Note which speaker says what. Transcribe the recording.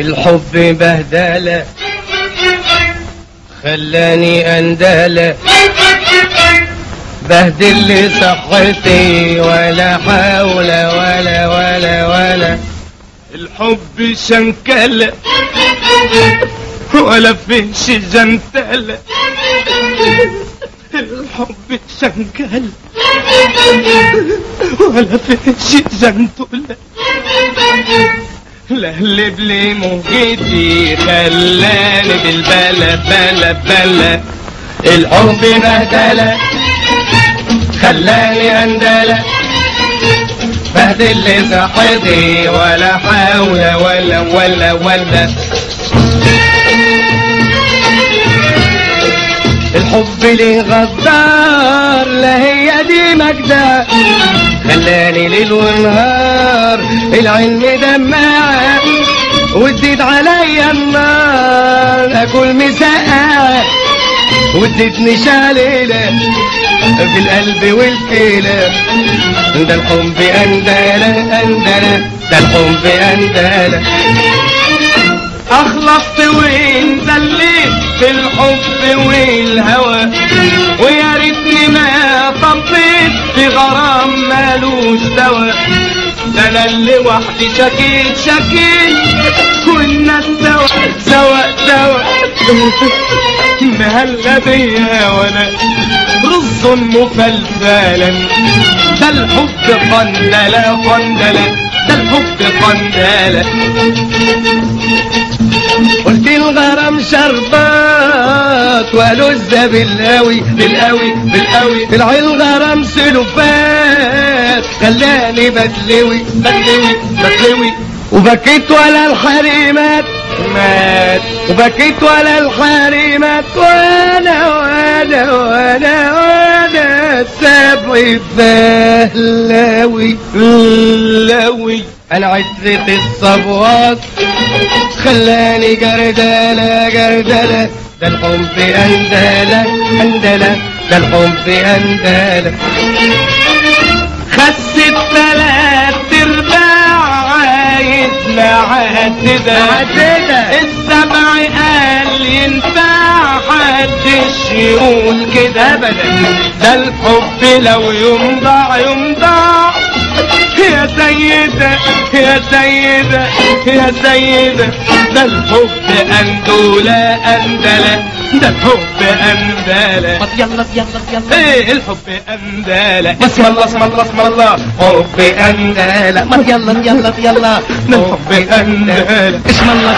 Speaker 1: الحب بهدلة خلاني أندلة بهدل لي صحتي ولا حول ولا
Speaker 2: الحب شنكلة ولا فيش جنتلة الحب شنكلة ولا فيش جنتلة لهلب لي موجتي خلاني بالبلا
Speaker 1: الحب بهدلة خلاني أندلة بهدل لي صحتي ولا حول ولا الحب لي غدار لا هي دي مجدة خلاني ليل ونهار العين مدمعة وتزيد عليا النار اكل مسقعة وادتني شعليلة في القلب والكلى ده الحب أندلة ده الحب أندلة
Speaker 2: اخلصت وين دليت في الحب والهوى ويا ريتني ما طبيت في غرام مالوش دوا ده انا اللي وحدي شكيت كنا سوا مهلا بيا وانا رز مفلفلا ده الحب قندلة ده الحب قندلة
Speaker 1: قلت الغرام شربات ولذة بالقوي في العين غرام سلوفات خلاني بتلوي وبكيت ولا الحريمات مات وبكيت ولا الحريمات وانا سابعي فهلاوي انا عترة الصبوات خلاني جردلة ده الحب أندلة ده الحب أندلة
Speaker 2: خست 3/4 عايز معددة السبع قال ينفع حدش يقول كده ابدا ده الحب لو يمضع يا سيدة ده الحب أندلة ده الحب أندلة
Speaker 1: يلا
Speaker 2: ايه الحب أندلة اسم الله حب أندلة
Speaker 1: يلا
Speaker 2: الحب أندلة
Speaker 1: اسم الله